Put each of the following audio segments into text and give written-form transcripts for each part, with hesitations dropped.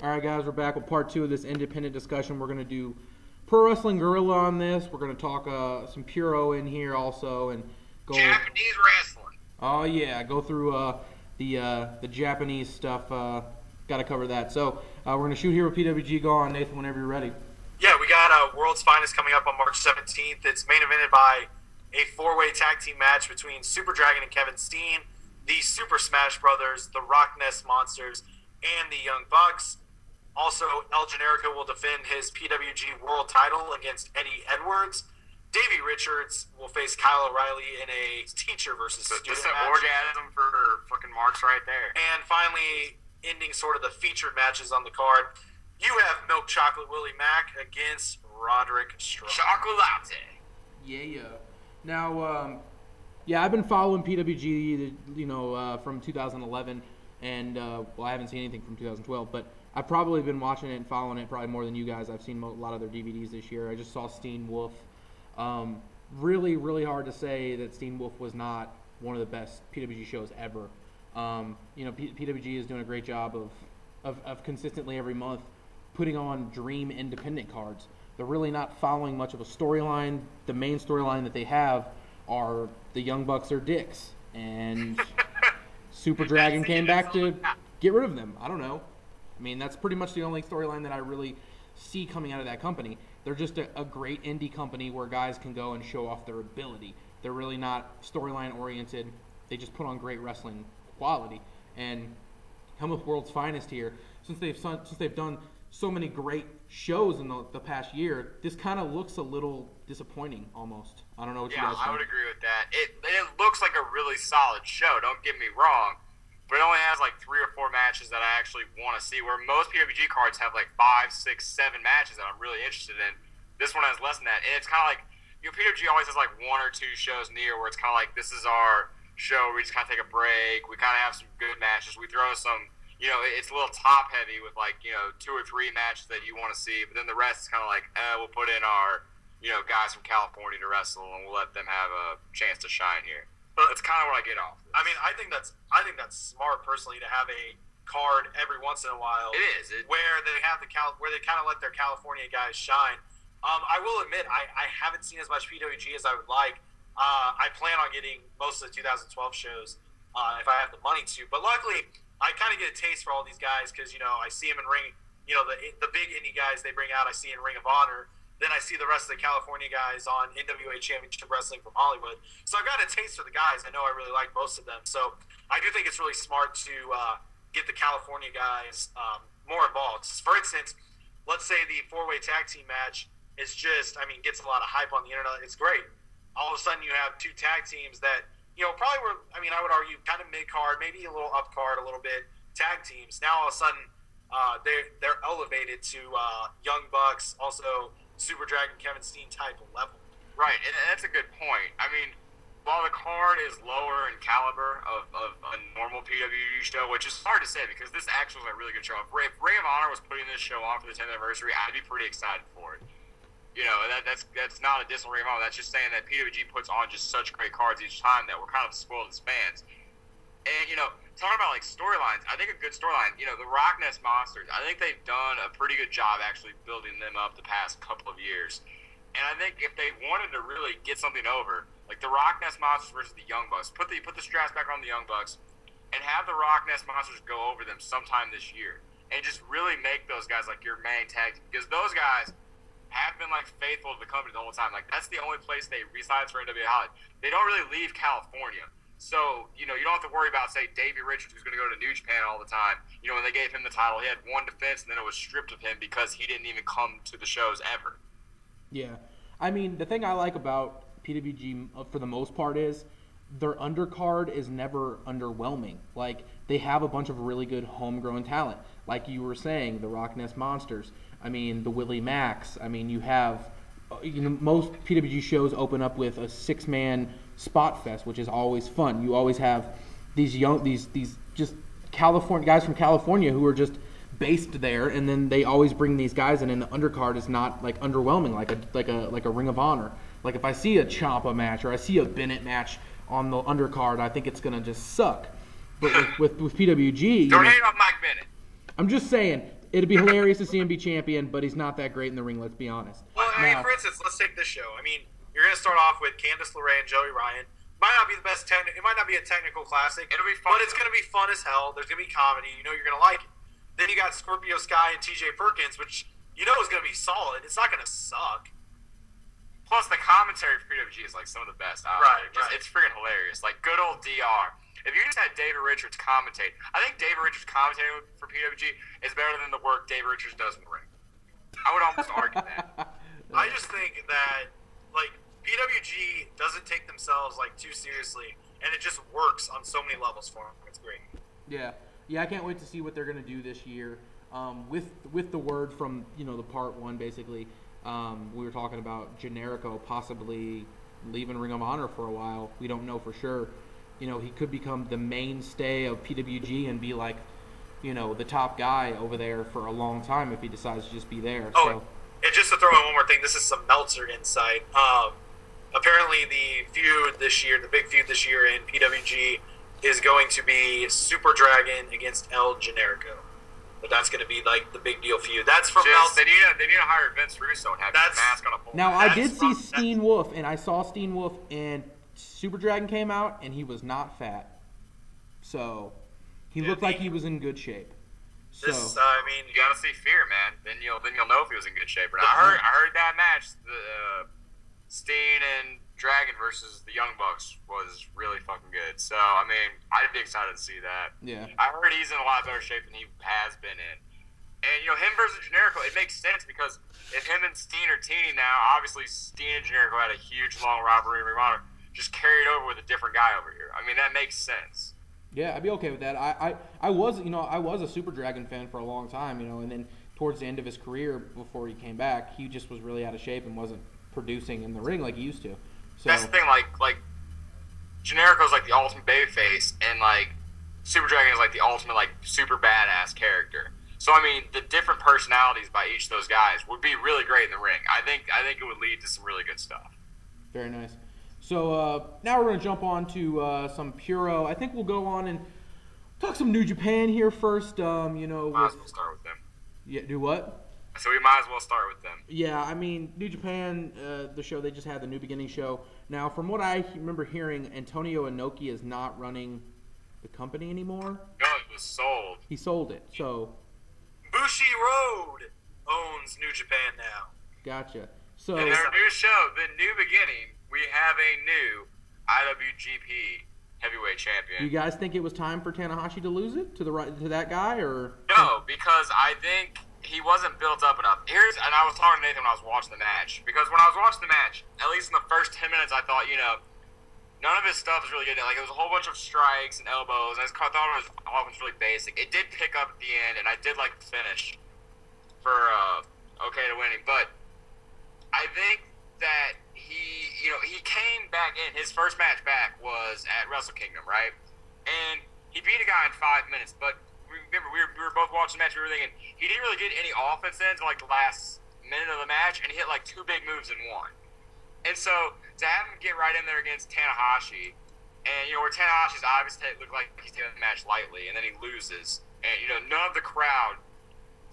All right, guys, we're back with part 2 of this independent discussion. We're going to do Pro Wrestling Guerrilla on this. We're going to talk some Puro in here also, and go Japanese wrestling. Oh yeah, go through the Japanese stuff. Got to cover that. So we're going to shoot here with PWG. Go on, Nathan, whenever you're ready. Yeah, we got World's Finest coming up on March 17th. It's main evented by a 4-way tag team match between Super Dragon and Kevin Steen, the Super Smash Brothers, the Rock Ness Monsters, and the Young Bucks. Also, El Generico will defend his PWG World Title against Eddie Edwards. Davey Richards will face Kyle O'Reilly in a teacher versus student Just match. an orgasm for fucking Marks right there. And finally, ending sort of the featured matches on the card, you have Milk Chocolate Willie Mack against Roderick Strong. Chocolate. Yeah. Now, I've been following PWG, from 2011, and I haven't seen anything from 2012, but I've probably been watching it and following it probably more than you guys. I've seen a lot of their DVDs this year. I just saw Steen Wolf. Really, really hard to say that Steen Wolf was not one of the best PWG shows ever. PWG is doing a great job of consistently every month putting on dream independent cards. They're really not following much of a storyline. The main storyline that they have are the Young Bucks are dicks, and Super Dragon came back to get rid of them. I don't know. I mean, that's pretty much the only storyline that I really see coming out of that company. They're just a great indie company where guys can go and show off their ability. They're really not storyline oriented. They just put on great wrestling quality. And come with World's Finest here, since they've done so many great shows in the past year, this kind of looks a little disappointing almost. I don't know what you guys think. Yeah, I would agree with that. It looks like a really solid show, don't get me wrong. But it only has like 3 or 4 matches that I actually want to see, where most PWG cards have like 5, 6, 7 matches that I'm really interested in. This one has less than that. And it's kind of like, PWG always has like 1 or 2 shows near where it's kind of like, this is our show where we just kind of take a break. We kind of have some good matches. We throw some, it's a little top heavy with like, 2 or 3 matches that you want to see. But then the rest is kind of like, we'll put in our, guys from California to wrestle, and we'll let them have a chance to shine here. But it's kind of where I get off. I mean, I think that's smart personally to have a card every once in a while. It is where they have where they kind of let their California guys shine. I will admit I haven't seen as much PWG as I would like. I plan on getting most of the 2012 shows if I have the money to. But luckily, I kind of get a taste for all these guys because I see them in ring. The big indie guys they bring out, I see in Ring of Honor. Then I see the rest of the California guys on NWA Championship Wrestling from Hollywood. So I've got a taste for the guys. I know I really like most of them. So I do think it's really smart to get the California guys more involved. For instance, let's say the 4-way tag team match is gets a lot of hype on the internet. It's great. All of a sudden you have 2 tag teams that, probably were, I would argue kind of mid-card, maybe a little up-card a little bit, tag teams. Now all of a sudden they're elevated to Young Bucks, also Super Dragon, Kevin Steen type of level. Right, and that's a good point. I mean, while the card is lower in caliber of a normal PWG show, which is hard to say because this actually was a really good show. If Ring of Honor was putting this show on for the 10th anniversary, I'd be pretty excited for it. That's not a diss on Ring of Honor. That's just saying that PWG puts on just such great cards each time that we're kind of spoiled as fans. And, talking about, like, storylines, I think a good storyline, the Rock Ness Monsters, I think they've done a pretty good job actually building them up the past couple of years. And I think if they wanted to really get something over, like the Rock Ness Monsters versus the Young Bucks, put the straps back on the Young Bucks and have the Rock Ness Monsters go over them sometime this year. And just really make those guys, like, your main tag team. Because those guys have been, like, faithful to the company the whole time. Like, that's the only place they reside for NWA Hollywood. They don't really leave California. So, you don't have to worry about, say, Davey Richards, who's going to go to New Japan all the time. When they gave him the title, he had 1 defense, and then it was stripped of him because he didn't even come to the shows ever. Yeah. I mean, the thing I like about PWG, for the most part, is their undercard is never underwhelming. Like, they have a bunch of really good homegrown talent. Like you were saying, the Rock Ness Monsters. I mean, the Willie Macks. I mean, you have, most PWG shows open up with a 6-man spot fest, which is always fun. You always have these just California guys from California who are just based there, and then they always bring these guys in, and the undercard is not like underwhelming like a Ring of Honor. Like if I see a Ciampa match or I see a Bennett match on the undercard, I think it's gonna just suck. But with PWG, don't hate on Mike Bennett. I'm just saying, it'd be hilarious to see him be champion, but he's not that great in the ring. Let's be honest. Well, I mean, for instance, let's take this show. I mean, you're going to start off with Candice LeRae and Joey Ryan. Might not be the best. It might not be a technical classic. It'll be fun, but it's going to be fun as hell. There's going to be comedy. You know you're going to like it. Then you got Scorpio Sky and TJ Perkins, which you know is going to be solid. It's not going to suck. Plus, the commentary for PWG is like some of the best out Right. It's freaking hilarious. Like good old DR. If you just had David Richards commentate, I think David Richards commentating for PWG is better than the work David Richards does in the ring. I would almost argue that. I just think that like PWG doesn't take themselves like too seriously, and it just works on so many levels for them. It's great. Yeah, I can't wait to see what they're gonna do this year. With the word from the part one basically. We were talking about Generico possibly leaving Ring of Honor for a while. We don't know for sure. He could become the mainstay of PWG and be like, the top guy over there for a long time if he decides to just be there. Oh, so. And just to throw in one more thing, this is some Meltzer insight. Apparently the big feud this year in PWG is going to be Super Dragon against El Generico. But that's going to be like the big deal feud. That's from Meltzer. They need to hire Vince Russo and have his mask on a pole. Now, I did see Steen Wolf, and I saw Steen Wolf, and Super Dragon came out, and he was not fat. So, he looked like he was in good shape. So, you got to see Fear, man. Then you'll know if he was in good shape or not. I heard that match, the Steen and Dragon versus the Young Bucks was really fucking good. So, I'd be excited to see that. Yeah. I heard he's in a lot better shape than he has been in. And, him versus Generico, it makes sense because if him and Steen are teaming now, obviously Steen and Generico had a huge, long rivalry in Ring of Honor. Just carry it over with a different guy over here. That makes sense. Yeah, I'd be okay with that. I was a Super Dragon fan for a long time, and then towards the end of his career, before he came back, he just was really out of shape and wasn't producing in the ring like he used to. So, that's the thing, like Generico's like the ultimate babyface, and like Super Dragon is like the ultimate like super badass character. So the different personalities by each of those guys would be really great in the ring. I think it would lead to some really good stuff. Very nice. So now we're going to jump on to some Puro. I think we'll go on and talk some New Japan here first. Might as well start with them. Yeah, do what? So we might as well start with them. Yeah, New Japan, the show, they just had the New Beginning show. Now, from what I remember hearing, Antonio Inoki is not running the company anymore. No, it was sold. He sold it, so... Bushi Road owns New Japan now. Gotcha. So, in our new show, The New Beginning, we have a new IWGP Heavyweight Champion. Do you guys think it was time for Tanahashi to lose it to that guy, or... No, because I think... he wasn't built up enough. And I was talking to Nathan when I was watching the match. Because when I was watching the match, at least in the first 10 minutes, I thought, none of his stuff was really good. Like, it was a whole bunch of strikes and elbows. And I thought it was offense really basic. It did pick up at the end, and I did like the finish for okay to winning. But I think that he came back in. His first match back was at Wrestle Kingdom, right? And he beat a guy in 5 minutes, but remember, we were both watching the match. We were thinking he didn't really get any offense in until like the last minute of the match, and he hit like 2 big moves in one. And so to have him get right in there against Tanahashi, and where Tanahashi's obviously looked like he's taking the match lightly, and then he loses, and none of the crowd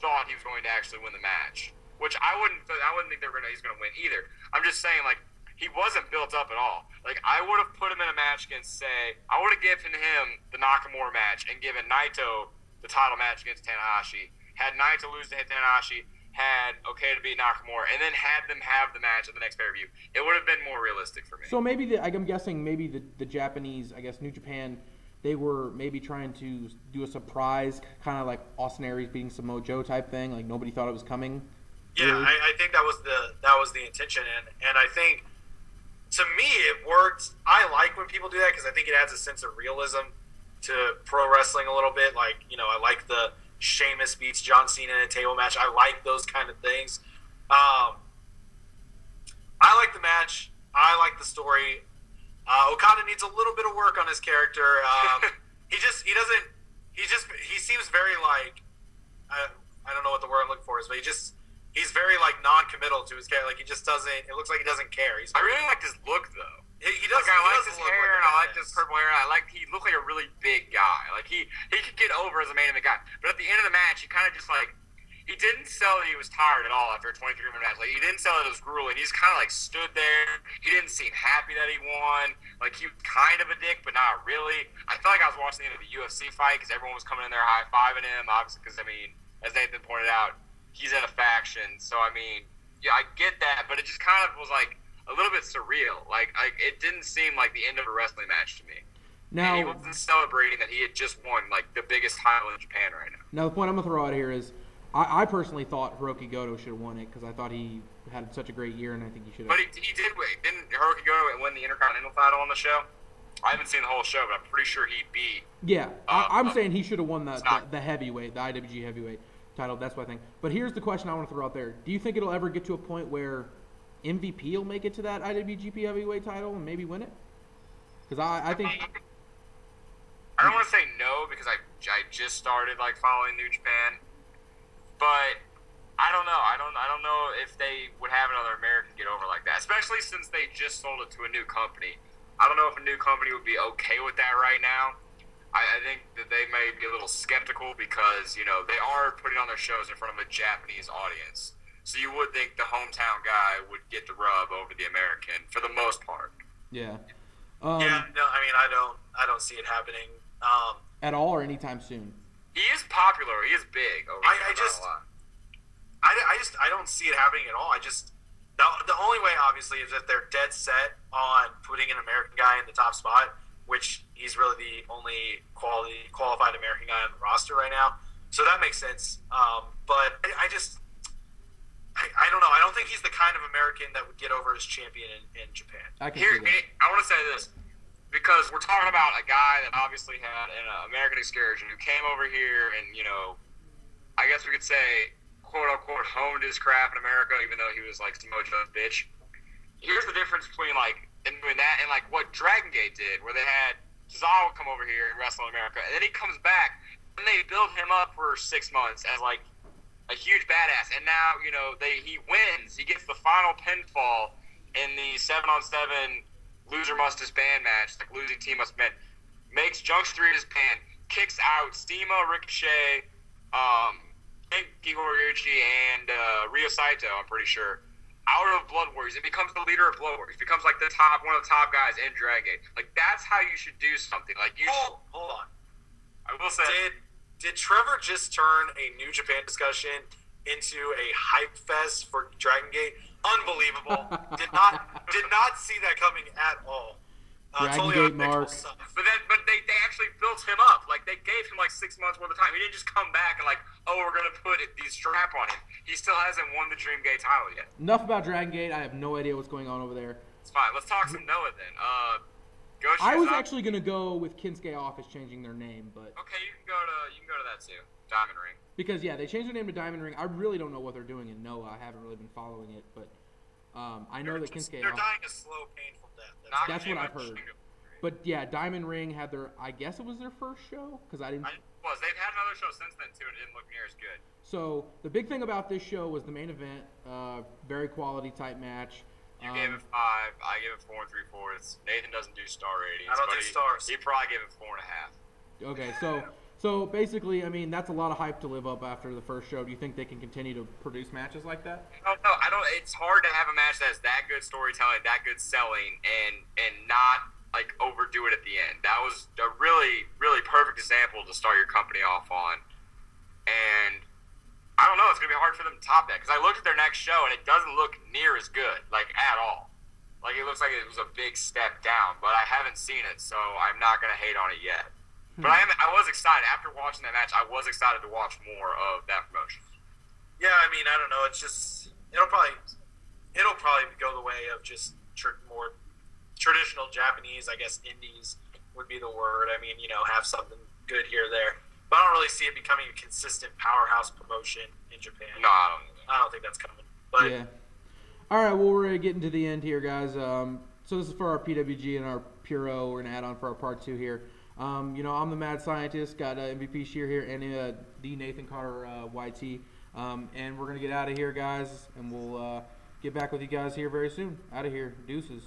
thought he was going to actually win the match, which I wouldn't think he's going to win either. I'm just saying, like, he wasn't built up at all. Like, I would have put him in a match against, I would have given him the Nakamura match and given Naito the title match against Tanahashi, had Naito lose to Tanahashi, had Okada beat Nakamura, and then had them have the match at the next pay-per-view. It would have been more realistic for me. So maybe I'm guessing the Japanese, I guess New Japan, they were maybe trying to do a surprise, kind of like Austin Aries beating Samoa Joe type thing, like nobody thought it was coming. Yeah, really? I think that was the intention, and I think to me it worked. I like when people do that because I think it adds a sense of realism to pro wrestling a little bit. Like, I like the Sheamus beats John Cena in a table match. I like those kind of things. I like the match. I like the story. Okada needs a little bit of work on his character. He seems very like, I don't know what the word I'm looking for is, but he's very like non-committal to his character. Like, he just doesn't, it looks like he doesn't care. I really liked his look though. He does. Like, I liked his hair, and I liked his purple hair, and he looked like a really big guy. Like, he could get over as a main event guy. But at the end of the match, he kind of just, like, didn't sell that he was tired at all after a 23-minute match. Like, he didn't sell that it was grueling. He just kind of, like, stood there. He didn't seem happy that he won. Like, he was kind of a dick, but not really. I felt like I was watching the end of a UFC fight because everyone was coming in there high-fiving him, obviously, because, I mean, as Nathan pointed out, he's in a faction. So, I mean, yeah, I get that, but it just kind of was, like, a little bit surreal. Like it didn't seem like the end of a wrestling match to me. Now, and he wasn't celebrating that he had just won, like, the biggest title in Japan right now. Now, the point I'm going to throw out here is, I personally thought Hiroki Goto should have won it because I thought he had such a great year, and I think he should have. But he did win. Didn't Hiroki Goto win the Intercontinental title on the show? I haven't seen the whole show, but I'm pretty sure he beat. Yeah, I'm saying he should have won the heavyweight, the IWG heavyweight title. That's what I think. But here's the question I want to throw out there. Do you think it'll ever get to a point where MVP will make it to that IWGP heavyweight title and maybe win it? Because I think... I don't want to say no because I just started, like, following New Japan. But I don't know. I don't know if they would have another American get over like that, especially since they just sold it to a new company. I don't know if a new company would be okay with that right now. I think that they may be a little skeptical because, you know, they are putting on their shows in front of a Japanese audience. So you would think the hometown guy would get the rub over the American for the most part. Yeah. Yeah, no, I mean, I don't see it happening. At all or anytime soon? He is popular. He is big. I don't see it happening at all. The only way, obviously, is if they're dead set on putting an American guy in the top spot, which he's really the only qualified American guy on the roster right now. So that makes sense. But I don't know. I don't think he's the kind of American that would get over as champion in Japan. I want to say this because we're talking about a guy that obviously had an American excursion who came over here and, you know, I guess we could say, quote-unquote, honed his craft in America, even though he was, like, Samoa Joe's bitch. Here's the difference between, like, doing that and, like, what Dragon Gate did, where they had Cesaro come over here and wrestle in America, and then he comes back, and they build him up for 6 months as, like, a huge badass. And now, you know, he wins. He gets the final pinfall in the 7-on-7 loser must disband match, like, losing team must disband, makes Junction 3 disband, kicks out Steema, Ricochet, Higuchi, and Ryo Saito, I'm pretty sure, out of Blood Warriors. It becomes the leader of Blood Warriors. It becomes, like, one of the top guys in Dragon Gate. Like, that's how you should do something. Like, Hold on. I will say... Did Trevor just turn a New Japan discussion into a hype fest for Dragon Gate? Unbelievable. did not see that coming at all. Dragon Gate Mark. But they actually built him up. Like, they gave him, like, 6 months worth of time. He didn't just come back and, like, oh, we're going to put the strap on him. He still hasn't won the Dream Gate title yet. Enough about Dragon Gate. I have no idea what's going on over there. It's fine. Let's talk some Noah then. I was actually going to go with Kinsuke Office changing their name, but... Okay, you can go to that too. Diamond Ring. Because, yeah, they changed their name to Diamond Ring. I really don't know what they're doing in Noah. I haven't really been following it, but I know that Kinsuke They're Office... dying a slow, painful death. That's what I've heard. But, yeah, Diamond Ring had their... I guess it was their first show? Because I didn't... They've had another show since then, too, and it didn't look near as good. So, the big thing about this show was the main event. Very quality-type match. You gave it 5. I gave it 4 3/4. Nathan doesn't do star ratings. I don't do stars. He probably gave it 4.5. Okay, so basically, I mean, that's a lot of hype to live up after the first show. Do you think they can continue to produce matches like that? No, I don't. It's hard to have a match that has that good storytelling, that good selling, and not, like, overdo it at the end. That was a really, really perfect example to start your company off on. And I don't know. It's going to be hard for them to top that because I looked at their next show and it doesn't look near as good, like, at all. Like, it looks like it was a big step down, but I haven't seen it, so I'm not going to hate on it yet. But I was excited. After watching that match, I was excited to watch more of that promotion. Yeah, I mean, I don't know. It's just it'll probably go the way of just more traditional Japanese, I guess, indies would be the word. I mean, you know, have something good here or there. But I don't really see it becoming a consistent powerhouse promotion in Japan. No, I don't think that's coming. But yeah. All right, well, we're getting to the end here, guys. So this is for our PWG and our Puro. We're going to add on for our part 2 here. You know, I'm the Mad Scientist, got MVP Shear here, and the Nathan Carter YT. And we're going to get out of here, guys, and we'll get back with you guys here very soon. Out of here. Deuces.